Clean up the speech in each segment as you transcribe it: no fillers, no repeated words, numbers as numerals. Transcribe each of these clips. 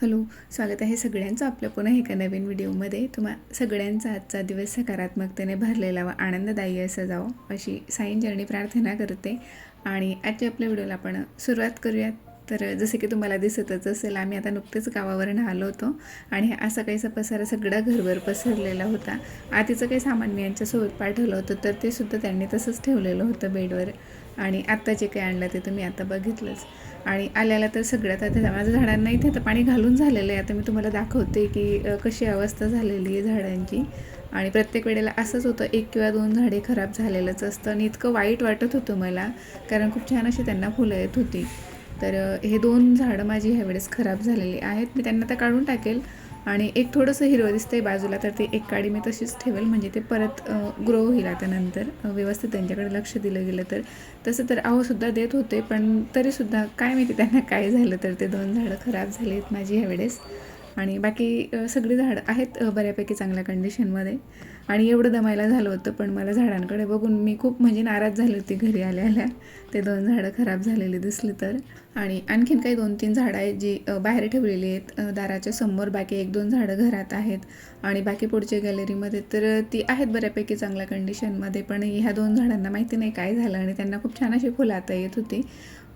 Hello, स्वागत आहे सगळ्यांचं आपल्या पुन्हा एका नवीन व्हिडिओमध्ये. सगळ्यांचा आजचा दिवस सकारात्मकतेने भरलेला व आनंददायी असं जावं अशी साईंचरणी प्रार्थना करते. आणि आजच्या आपल्या व्हिडिओला आपण सुरुवात करूयात. तर जसे की तुम्हाला दिसतच असेल, आम्ही आता नुकतेच गावावरून आलो होतो आणि असा काहीसा पसारा सगळा घरभर पसरलेला होता. आधीचं काही सामान मी यांच्यासोबत पाठवलं होतं, तर ते सुद्धा त्यांनी तसंच ठेवलेलं होतं बेडवर. आणि आत्ता जे काही आणलं ते तुम्ही आता बघितलंच. आणि आल्याला तर सगळ्यात आता माझं झाडांना इथे आता पाणी घालून झालेलं आहे. आता मी तुम्हाला दाखवते की कशी अवस्था झालेली आहे झाडांची. आणि प्रत्येक वेळेला असंच होतं, 1 किंवा 2 झाडे खराब झालेलंच असतं आणि इतकं वाईट वाटत होतं मला, कारण खूप छान अशी त्यांना फुलं येत होती. तर हे 2 झाडं माझी ह्यावेळेस खराब झालेली आहेत. मी त्यांना आता काढून टाकेल आणि एक थोडंसं हिरवं दिसतंय बाजूला, तर ती एक काडी मी तशीच ठेवेल, म्हणजे ते परत ग्रो होईल आता नंतर व्यवस्थित त्यांच्याकडे लक्ष दिलं गेलं तर. तसं तर सुद्धा देत होते, पण तरीसुद्धा काय माहिती त्यांना काय झालं, तर ते 2 झाडं खराब झाली आहेत माझी ह्यावेळेस. आणि बाकी सगळी झाडं आहेत बऱ्यापैकी चांगल्या कंडिशनमध्ये. आणि एवढं दमायला झालं होतं, पण मला झाडांकडे बघून मी खूप म्हणजे नाराज झाली होती घरी आल्या ते 2 झाडं खराब झालेली दिसली तर. आणि आणखीन काही 2-3 झाडं आहेत जी बाहेर ठेवलेली आहेत दाराच्या समोर. बाकी 1-2 झाडं घरात आहेत आणि बाकी पुढच्या गॅलरीमध्ये तर ती आहेत बऱ्यापैकी चांगल्या कंडिशनमध्ये. पण ह्या 2 झाडांना माहिती नाही काय झालं आणि त्यांना खूप छान अशी फुलं आता येत होती.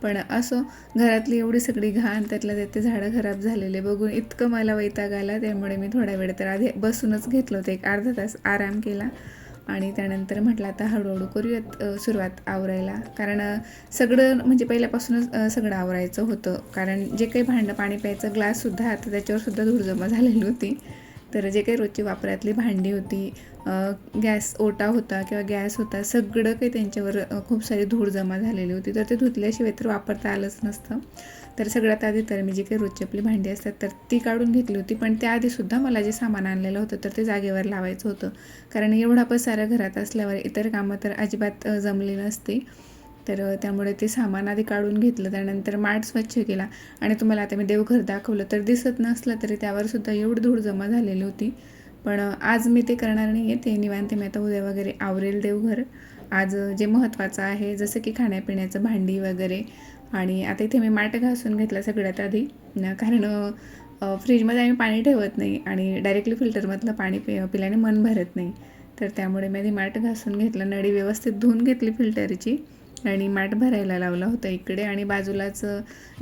पण असं घरातली एवढी सगळी घाण, त्यातल्या त्यात ते झाडं खराब झालेले बघून इतकं मला वैताग आला. त्यामुळे मी थोडा वेळ तर आधी बसूनच घेतलं होतं, एक अर्धा तास आराम केला. आणि त्यानंतर म्हटलं आता हळूहळू करूयात सुरुवात आवरायला. कारण सगळं म्हणजे पहिल्यापासूनच सगळं आवरायचं होतं. कारण जे काही भांडं, पाणी प्यायचं ग्लाससुद्धा आता त्याच्यावरसुद्धा धूळ जमा झालेली होती. तर जे काही रोजची वापरातली भांडी होती, गॅस ओटा होता किंवा गॅस होता, सगळं काही त्यांच्यावर खूप सारी धूळ जमा झालेली होती. तर ते धुतल्याशिवाय तर वापरता आलंच नसतं. तर सगळ्यात आधी तर मी जी काही रोजची आपली भांडी असतात तर ती काढून घेतली होती. पण त्याआधीसुद्धा मला जे सामान आणलेलं होतं तर ते जागेवर लावायचं होतं. कारण एवढा पसारा घरात असल्यावर इतर कामं तर अजिबात जमली नसती. तर त्यामुळे ते सामान आधी काढून घेतलं. त्यानंतर माठ स्वच्छ केला. आणि तुम्हाला आता मी देवघर दाखवलं तर दिसत नसलं तरी त्यावरसुद्धा एवढी धूळ जमा झालेली होती. पण आज मी ते करणार नाही आहे, ते निवांत मी आता उद्या वगैरे आवरेल देवघर. आज जे महत्त्वाचं आहे जसं की खाण्यापिण्याचं भांडी वगैरे. आणि आता इथे मी माठ घासून घेतला सगळ्यात आधी, कारण फ्रीजमध्ये आम्ही पाणी ठेवत नाही आणि डायरेक्टली फिल्टरमधलं पाणी पिल्याने मन भरत नाही. तर त्यामुळे मी आधी माठ घासून घेतलं, नळी व्यवस्थित धुवून घेतली फिल्टरची आणि माठ भरायला लावला होता इकडे. आणि बाजूलाच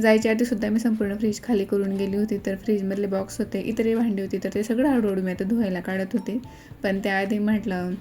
जायच्या आधीसुद्धा मी संपूर्ण फ्रीज खाली करून गेली होती. तर फ्रीजमधले बॉक्स होते, इतरही भांडी होती, तर ते सगळं हळूहळू मी आता धुवायला काढत होते. पण त्याआधी म्हटलं,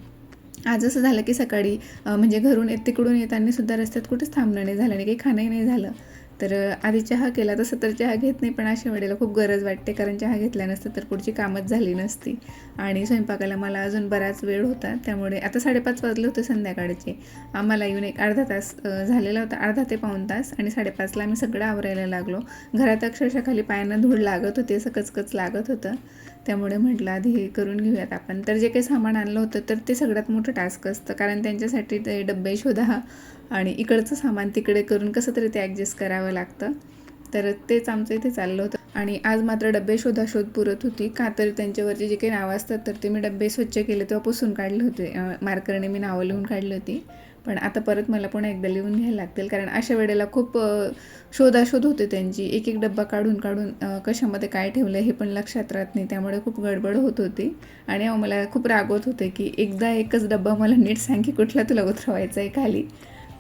आज असं झालं की सकाळी म्हणजे घरून तिकडून येताना सुद्धा रस्त्यात कुठेच थांबणं नाही झालं आणि काही खाणंही नाही झालं. तर आधी चहा केला, तसं तर चहा घेत नाही, पण अशा वेळेला खूप गरज वाटते, कारण चहा घेतल्या नसतं तर पुढची कामच झाली नसती. आणि स्वयंपाकाला मला अजून बराच वेळ होता. त्यामुळे आता 5:30 वाजले होते संध्याकाळचे. आम्हाला येऊन एक अर्धा तास झालेला होता, अर्धा ते पाऊण तास. आणि 5:30ला आम्ही सगळं आवरायला लागलो. घरात अक्षरशः खाली पायांना धूळ लागत होते, असं कचकच लागत होतं. त्यामुळे म्हटलं आधी हे करून घेऊयात आपण. तर जे काही सामान आणलं होतं तर ते सगळ्यात मोठं टास्क असतं, कारण त्यांच्यासाठी ते डब्बे शोधा आणि इकडचं सामान तिकडे करून कसं तरी ते ॲडजस्ट करावं लागतं. तर तेच आमचं इथे चाललं होतं. आणि आज मात्र डब्बे शोधाशोध पुरत होती. का तर त्यांच्यावरचे जे काही नावं असतात तर ते मी डब्बे स्वच्छ केले तेव्हा पुसून काढले होते, मार्करने मी नावं लिहून काढली होती. पण आता परत मला पुन्हा एकदा लिहून घ्यायला लागतील, कारण अशा वेळेला खूप शोधाशोध होते त्यांची. एक एक डब्बा काढून काढून कशामध्ये काय ठेवलं हे पण लक्षात राहत नाही. त्यामुळे खूप गडबड होत होती. आणि मला खूप रागवत होते की एकदा एकच डब्बा मला नीट सांग की कुठला तुला उतरवायचा आहे खाली.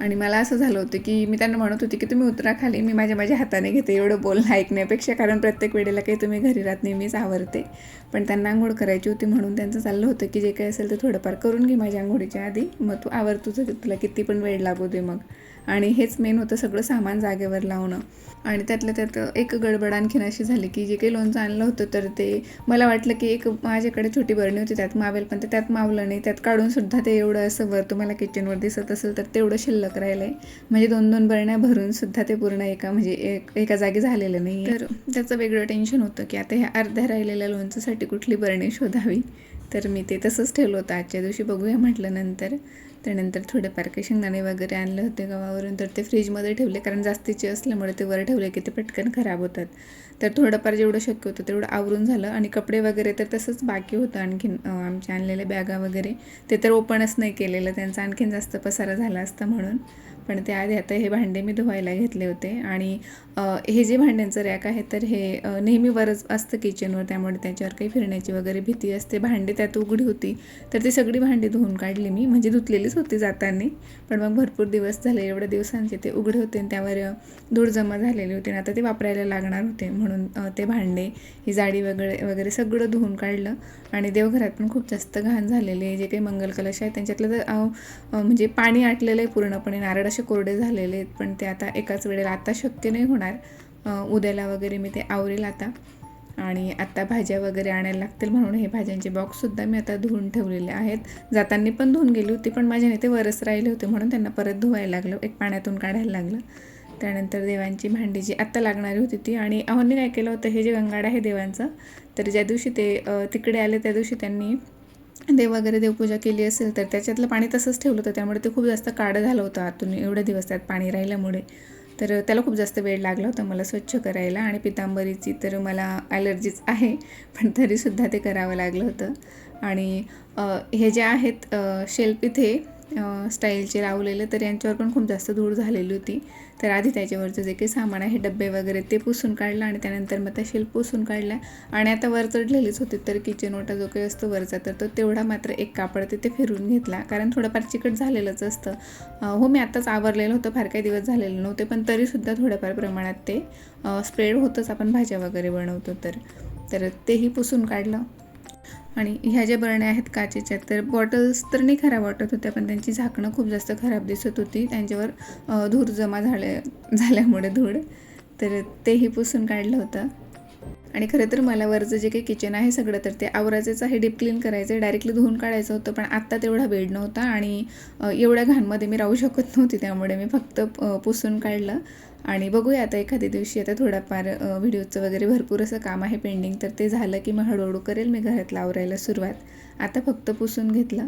आणि मला असं झालं होतं की मी त्यांना म्हणत होती की तुम्ही उतरा खाली, मी माझ्या हाताने घेते, एवढं बोलणं ऐकण्यापेक्षा. कारण प्रत्येक वेळेला काही तुम्ही घरी राहत नाही, मीच आवरते. पण त्यांना आंघोळ करायची होती म्हणून त्यांचं चाललं होतं की जे काही असेल ते थोडंफार करून घे माझ्या आंघोळीच्या आधी, मग तू आवर तुझं, तुला किती पण वेळ लागू दे मग. आणि हेच मेन होतं, सगळं सामान जागेवर लावणं. आणि त्यातल्या त्यात एक गडबड आणखीन अशी झाली की जे काही लोणचं आणलं होतं तर ते मला वाटलं की एक माझ्याकडे छोटी बरणी होती त्यात मावेल, पण ते त्यात मावलं नाही. त्यात काढूनसुद्धा ते एवढं असं वर तुम्हाला किचनवर दिसत असेल तर तेवढं शिल्लक राहिलं आहे. म्हणजे 2-2 बरण्या भरूनसुद्धा ते पूर्ण एका जागी झालेलं नाही. तर त्याचं वेगळं टेन्शन होतं की आता ह्या अर्ध्या राहिलेल्या लोणच्यासाठी कुठली बरणी शोधावी. तर मी ते तसंच ठेवलं होतं, आजच्या दिवशी बघूया म्हटलं नंतर. त्यानंतर थोडेफार काही शेंगदाणे वगैरे आणले होते गावावरून, तर ते फ्रीजमध्ये ठेवले, कारण जास्तीचे असल्यामुळे ते वर ठेवले की ते पटकन खराब होतात. तर थोडंफार जेवढं शक्य होतं तेवढं आवरून झालं. आणि कपडे वगैरे तर तसंच बाकी होतं आणखीन, आमच्या आणलेल्या बॅगा वगैरे ते तर ओपनच नाही केलेलं, त्यांचा आणखीन जास्त पसारा झाला असता म्हणून. पण त्याआधी आता हे भांडे मी धुवायला घेतले होते. आणि हे जे भांड्यांचं रॅक आहे तर हे नेहमी वरच असतं किचनवर, त्यामुळे त्याच्यावर काही फिरण्याची वगैरे भीती असते. भांडी त्यात उघडी होती तर ती सगळी भांडी धुवून काढली मी, म्हणजे धुतलेलीच होती जाताना, पण मग भरपूर दिवस झाले, एवढ्या दिवसांचे ते उघडे होते आणि त्यावर धूळ जमा झालेली होती आणि आता ते वापरायला लागणार होते, म्हणून ते भांडे, ही जाडी वगैरे सगळं धुवून काढलं. आणि देवघरात पण खूप जास्त घाण झालेले आहे. जे काही मंगल कलश आहे त्यांच्यातलं तर म्हणजे पाणी आटलेलं आहे पूर्णपणे, नारळ असे कोरडे झालेले आहेत, पण ते आता एकाच वेळेला आता शक्य नाही होणार. उद्याला वगैरे मी ते आवरेल आता. आणि आत्ता भाज्या वगैरे आणायला लागतील, म्हणून हे भाज्यांचे बॉक्ससुद्धा मी आता धुवून ठेवलेले आहेत. जाताना पण धुवून गेली होती, पण माझ्याने ते वरच राहिले होते, म्हणून त्यांना परत धुवायला लागलं, एक पाण्यातून काढायला लागलं. त्यानंतर देवांची भांडी जी आत्ता लागणारी होती ती, आणि अहोंनी काय केलं होतं, हे जे गंगाड आहे देवांचं, तर ज्या दिवशी ते तिकडे आले त्या दिवशी त्यांनी देव वगैरे देवपूजा केली असेल तर त्याच्यातलं पाणी तसंच ठेवलं होतं, त्यामुळे ते खूप जास्त काळं झालं होतं आतून, एवढे दिवस त्यात पाणी राहिल्यामुळे. तर त्याला खूप जास्त वेळ लागला होता मला स्वच्छ करायला. आणि पितांबरीची तर मला ॲलर्जीच आहे, पण तरीसुद्धा ते करावं लागलं होतं. आणि हे जे आहेत शेल्फ इथे स्टाईलचे लावलेले, तर यांच्यावर पण खूप जास्त धूळ झालेली होती. तर आधी त्याच्यावरचं जे काही सामान आहे, डब्बे वगैरे, ते पुसून काढलं आणि त्यानंतर मग त्या शेल्फ पुसून काढल्या. आणि आता वर चढलेलीच होती, तर किचन ओटा जो काही असतो वरचा, तर तो तेवढा मात्र एक कापड तिथे फिरून घेतला, कारण थोडंफार चिकट झालेलंच असतं. हो, मी आत्ताच आवरलेलं होतं, फार काही दिवस झालेले नव्हते, पण तरीसुद्धा थोड्याफार प्रमाणात ते स्प्रेड होतंच, आपण भाज्या वगैरे बनवतो तर तेही पुसून काढलं. आणि ह्या ज्या बरण्या आहेत काचेच्या, तर बॉटल्स तर नाही खराब वाटत होत्या, पण त्यांची झाकणं खूप जास्त खराब दिसत होती, त्यांच्यावर धूर जमा झाल्यामुळे तर तेही पुसून काढलं होतं. आणि खरं तर मला वरचं जे काही किचन आहे सगळं, तर ते आवरायचंच आहे, डीप क्लीन करायचं आहे, डायरेक्टली धुवून काढायचं होतं, पण आत्ता तेवढा वेळ नव्हता आणि एवढ्या घाणमध्ये मी राहू शकत नव्हती, त्यामुळे मी फक्त पुसून काढलं. आणि बघूया आता एखाद्या दिवशी, आता थोडाफार व्हिडिओचं वगैरे भरपूर असं काम आहे पेंडिंग, तर ते झालं की मग हळूहळू करेल मी घरातलं आवरायला सुरुवात. आता फक्त पुसून घेतलं.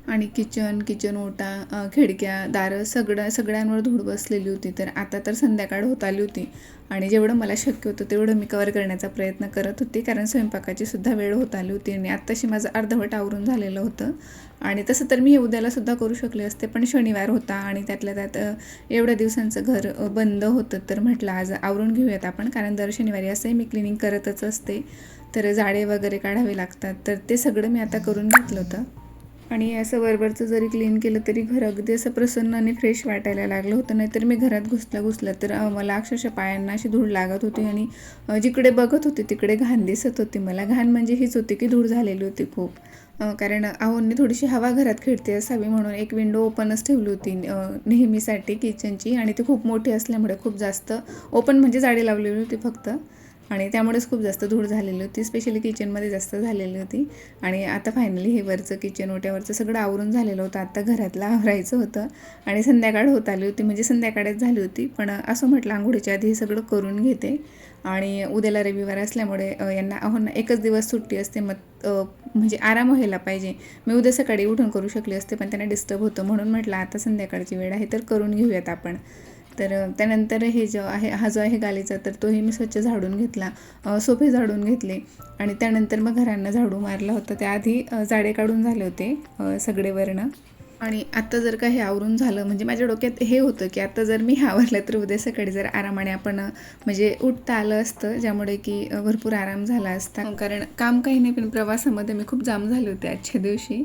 आणि किचन ओटा, खिडक्या, दारं सगळ्यांवर धूळ बसलेली होती. तर आता तर संध्याकाळ होत आली होती आणि जेवढं मला शक्य होतं तेवढं मी कवर करण्याचा प्रयत्न करत होते, कारण स्वयंपाकाची सुद्धा वेळ होत आली होती आणि आत्ताशी माझं अर्धवट आवरून झालेलं होतं. आणि तसं तर मी हे उद्यालासुद्धा करू शकले असते, पण शनिवार होता आणि त्यातल्या त्यात एवढ्या दिवसांचं घर बंद होतं, तर म्हटलं आज आवरून घेऊयात आपण, कारण दर शनिवारी असंही मी क्लिनिंग करतच असते, तर जाडे वगैरे काढावे लागतात, तर ते सगळं मी आता करून घेतलं होतं. आणि असं वरवरचं जरी क्लीन केलं तरी घर अगदी असं प्रसन्न आणि फ्रेश वाटायला लागलं होतं. नाहीतर मी घरात घुसलं तर मला अक्षरशः पायांना अशी धूळ लागत होती आणि जिकडे बघत होते तिकडे घाण दिसत होती मला. घाण म्हणजे हीच होती की धूळ झालेली होती खूप. कारण आहोंनी थोडीशी हवा घरात खेळते असावी म्हणून एक विंडो ओपनच ठेवली होती नेहमीसाठी किचनची, आणि ती खूप मोठी असल्यामुळे खूप जास्त ओपन म्हणजे जाळी लावलेली होती फक्त, आणि त्यामुळेच खूप जास्त धूळ झालेली होती, स्पेशली किचनमध्ये जास्त झालेली होती. आणि आता फायनली हे वरचं किचन ओट्यावरचं सगळं आवरून झालेलं होतं. आता घरातलं आवरायचं होतं आणि संध्याकाळ होत आली होती, म्हणजे संध्याकाळच झाली होती, पण असं म्हटलं आंघोळीच्या आधी हे सगळं करून घेते. आणि उद्याला रविवार असल्यामुळे यांना अहोंना एकच दिवस सुट्टी असते, मग म्हणजे आराम व्हायला पाहिजे. मी उद्या सकाळी उठून करू शकले असते, पण त्यांना डिस्टर्ब होतं, म्हणून म्हटलं आता संध्याकाळची वेळ आहे तर करून घेऊयात आपण. तर त्यानंतर हे जो आहे, हा जो आहे गालीचा, तर तोही मी स्वच्छ झाडून घेतला, सोफे झाडून घेतले आणि त्यानंतर मग घरांना झाडू मारला होता. त्याआधी जाडे काढून झाले होते सगळे वर्ण. आणि आत्ता जर का हे आवरून झालं, म्हणजे माझ्या डोक्यात हे होतं की आता जर मी हे आवरलं तर उद्या सकाळी जर आरामाने आपण म्हणजे उठता आलं असतं, ज्यामुळे की भरपूर आराम झाला असता, कारण काम काही नाही, पण प्रवासामध्ये मी खूप जाम झाले होते आजच्या दिवशी.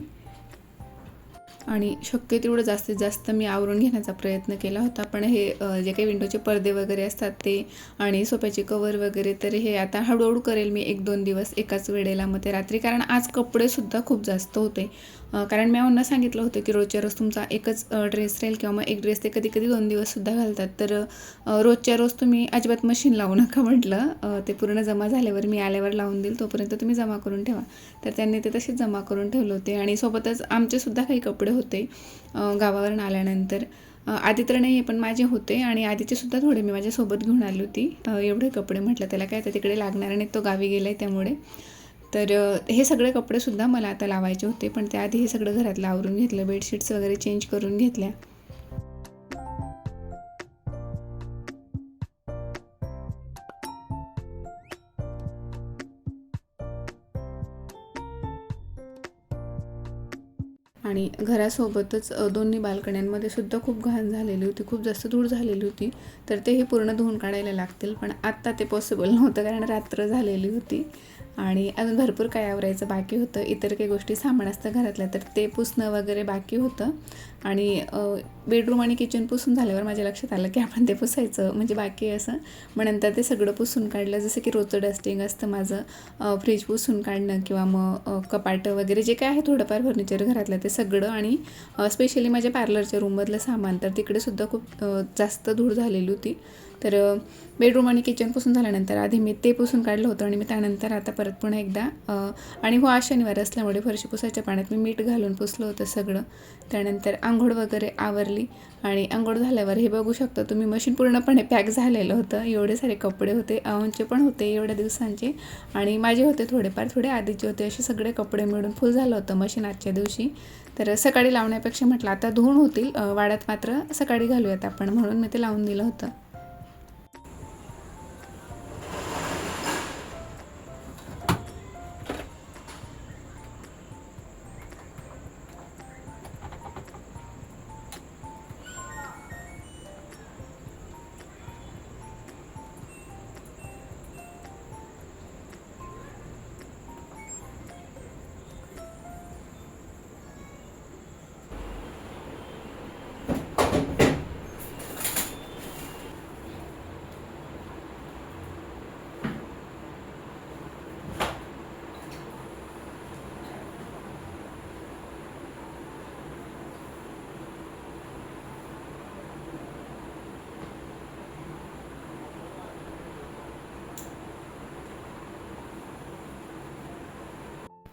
आणि शक्य तेवढं जास्तीत जास्त मी आवरून घेण्याचा प्रयत्न केला होता, पण हे जे काही विंडोचे पडदे वगैरे असतात ते आणि सोफ्याचे कवर वगैरे, तर हे आता हळूहळू करेल मी 1-2 दिवस एकाच वेळेला. मग ते रात्री, कारण आज कपडेसुद्धा खूप जास्त होते, कारण मी यांना सांगितलं होतं की रोजच्या रोज तुमचा एकच ड्रेस राहील, किंवा मग एक ड्रेस ते कधी कधी 2 दिवससुद्धा घालतात, तर रोजच्या रोज तुम्ही अजिबात मशीन लावू नका म्हटलं. ते पूर्ण जमा झाल्यावर मी आल्यावर लावून देईल, तोपर्यंत तुम्ही जमा करून ठेवा. तर त्यांनी ते तसेच जमा करून ठेवले होते. आणि सोबतच आमचेसुद्धा काही कपडे होते गावावरून आल्यानंतर, आधी तर नाही पण माझे होते, आणि आधीचे सुद्धा थोडे मी माझ्यासोबत घेऊन आली होती. एवढे कपडे म्हटलं त्याला काय, तर तिकडे लागणार आणि तो गावी गेला आहे त्यामुळे. तर हे सगळे कपडेसुद्धा मला आता लावायचे होते, पण त्याआधी हे सगळं घरातलं आवरून घेतलं, बेडशीट्स वगैरे चेंज करून घेतल्या. आणि घरासोबतच दोन्ही बाल्कन्यांमध्ये सुद्धा खूप घाण झालेली होती, खूप जास्त धूळ झालेली होती. तर तेही पूर्ण धुवून काढायला लागतील, पण आत्ता ते पॉसिबल नव्हतं कारण रात्र झालेली होती आणि अजून भरपूर काय आवरायचं बाकी होतं. इतर काही गोष्टी सामान असतं घरातल्या तर ते पुसणं वगैरे बाकी होतं. आणि बेडरूम आणि किचन पुसून झाल्यावर माझ्या लक्षात आलं की आपण ते पुसायचं म्हणजे बाकी असं. मग नंतर ते सगळं पुसून काढलं, जसं की रोजचं डस्टिंग असतं माझं, फ्रीज पुसून काढणं किंवा मग कपाटं वगैरे जे काय आहे थोडंफार फर्निचर घरातलं ते सगळं. आणि स्पेशली माझ्या पार्लरच्या रूममधलं सामान तर तिकडेसुद्धा खूप जास्त धूळ झालेली होती. तर बेडरूम आणि किचन पुसून झाल्यानंतर आधी मी ते पुसून काढलं होतं आणि मी त्यानंतर आता परत पुन्हा एकदा आणि आज शनिवार असल्यामुळे फरशी पुसायच्या पाण्यात मी मीठ घालून पुसलं होतं सगळं. त्यानंतर आंघोळ वगैरे आवरली आणि आंघोळ झाल्यावर हे बघू शकता तुम्ही, मशीन पूर्णपणे पॅक झालेलं होतं. एवढे सारे कपडे होते, अहोंचे पण होते एवढ्या दिवसांचे आणि माझे होते थोडेफार, थोडे आधीचे होते. असे सगळे कपडे मिळून फुल झालं होतं मशीन आजच्या दिवशी. तर सकाळी लावण्यापेक्षा म्हटलं आता धुवून होतील, वाड्यात मात्र सकाळी घालूयात आपण, म्हणून मी ते लावून दिलं होतं.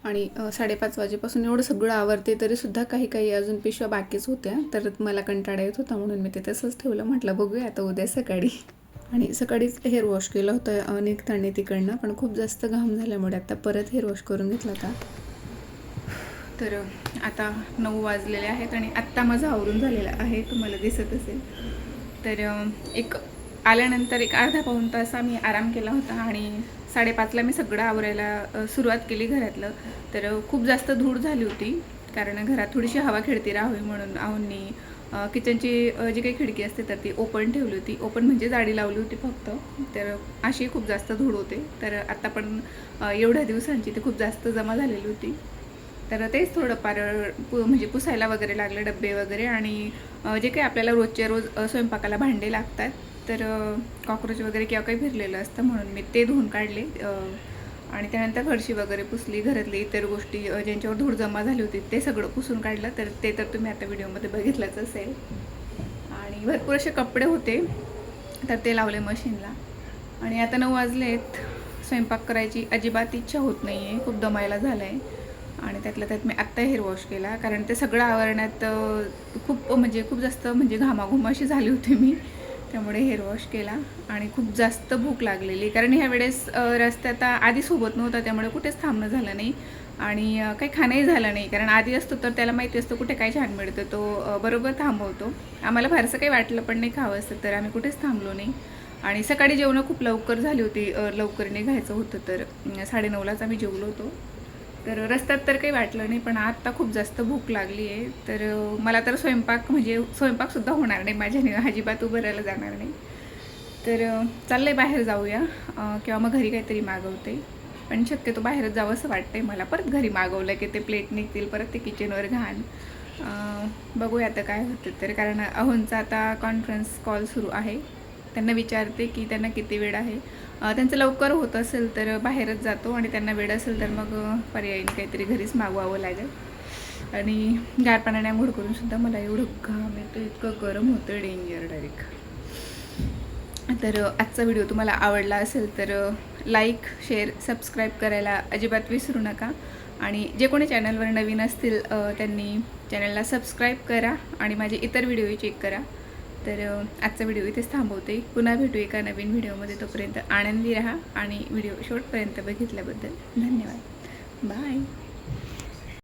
आणि 5:30 वाजेपासून एवढं सगळं आवरते तरीसुद्धा काही अजून पिशव्या बाकीच होत्या. तर मला कंटाळा येत होता म्हणून मी ते तसंच ठेवलं. म्हटलं बघूया आता उद्या सकाळी. आणि सकाळीच हेअर वॉश केलं होतं निघताना तिकडनं, पण खूप जास्त घाम झाल्यामुळे आता परत हेअर वॉश करून घेतला होता. तर आता 9 वाजलेले आहेत आणि आत्ता माझं आवरून झालेलं आहे, तुम्हाला दिसत असेल. तर आल्यानंतर एक अर्धा पाऊण तास आम्ही आराम केला होता आणि 5:30ला मी सगळं आवरायला सुरुवात केली घरातलं. तर खूप जास्त धूळ झाली होती कारण घरात थोडीशी हवा खेळती राहावी म्हणून आहोंनी किचनची जी काही खिडकी असते तर ती ओपन ठेवली होती. ओपन म्हणजे जाडी लावली होती फक्त. तर अशी खूप जास्त धूळ होते. तर आता पण एवढ्या दिवसांची ती खूप जास्त जमा झालेली होती. तर तेच थोडंफार म्हणजे पुसायला वगैरे लागलं, डब्बे वगैरे. आणि जे काही आपल्याला रोजच्या रोज स्वयंपाकाला भांडे लागतात तर कॉक्रोच वगैरे किंवा काही फिरलेलं असतं म्हणून मी ते धुवून काढले. आणि त्यानंतर फरशी वगैरे पुसली, घरातली इतर गोष्टी ज्यांच्यावर धूळ जमा झाली होती ते सगळं पुसून काढलं. तर ते तर तुम्ही आता व्हिडिओमध्ये बघितलंच असेल. आणि भरपूर असे कपडे होते तर ते लावले मशीनला. आणि आता 9 वाजलेत, स्वयंपाक करायची अजिबात इच्छा होत नाही आहे, खूप दमायला झालं आहे. आणि त्यातल्या त्यात मी आत्ता हेअर वॉश केला कारण ते सगळं आवरण्यात खूप जास्त घामाघूम अशी झाली होती मी, त्यामुळे हेअर वॉश केला. आणि खूप जास्त भूक लागलेली कारण ह्या वेळेस रस्त्यात आधी सोबत नव्हता त्यामुळे कुठेच थांबणं झालं नाही आणि काही खाणंही झालं नाही. कारण आधी असतो तर त्याला माहिती असतं कुठे काय छान मिळतं, तो बरोबर थांबवतो. आम्हाला फारसं काही वाटलं पण नाही खावं असतं तर आम्ही कुठेच थांबलो नाही. आणि सकाळी जेवणं खूप लवकर झाली होती, लवकर निघायचं होतं तर 9:30लाच आम्ही जेवलो होतो. तर रस्त्यात तर काही वाटलं नाही पण आत्ता खूप जास्त भूक लागली आहे. तर मला तर स्वयंपाकसुद्धा होणार नाही माझ्याने, अजिबात उभं राहायला जाणार नाही. तर चाललं आहे बाहेर जाऊया किंवा मग घरी काहीतरी मागवते. पण शक्यतो बाहेरच जावं असं वाटतं आहे मला. परत घरी मागवलं की ते प्लेट निघतील, परत ते किचनवर घाण. बघूया आता काय होतं. तर कारण अहोंचा आता कॉन्फरन्स कॉल सुरू आहे. त्यांना विचारते की त्यांना किती वेळ आहे. त्यांचं लवकर होत असेल तर बाहेरच जातो आणि त्यांना वेळ असेल तर मग पर्यायीने काहीतरी घरीच मागवावं लागेल. आणि गार पाण्याने आंघोळ करूनसुद्धा मला एवढं घाम येतो, इतकं गरम होतं डेंजर डायरेक्ट. तर आजचा व्हिडिओ तुम्हाला आवडला असेल तर लाईक, शेअर, सबस्क्राईब करायला अजिबात विसरू नका. आणि जे कोणी चॅनलवर नवीन असतील त्यांनी चॅनलला सबस्क्राईब करा आणि माझे इतर व्हिडिओही चेक करा. तर आजचा व्हिडिओ इथेच थांबवते. पुन्हा भेटू एका नवीन व्हिडिओमध्ये. तोपर्यंत आनंदी राहा आणि व्हिडिओ शेवटपर्यंत बघितल्याबद्दल धन्यवाद. बाय.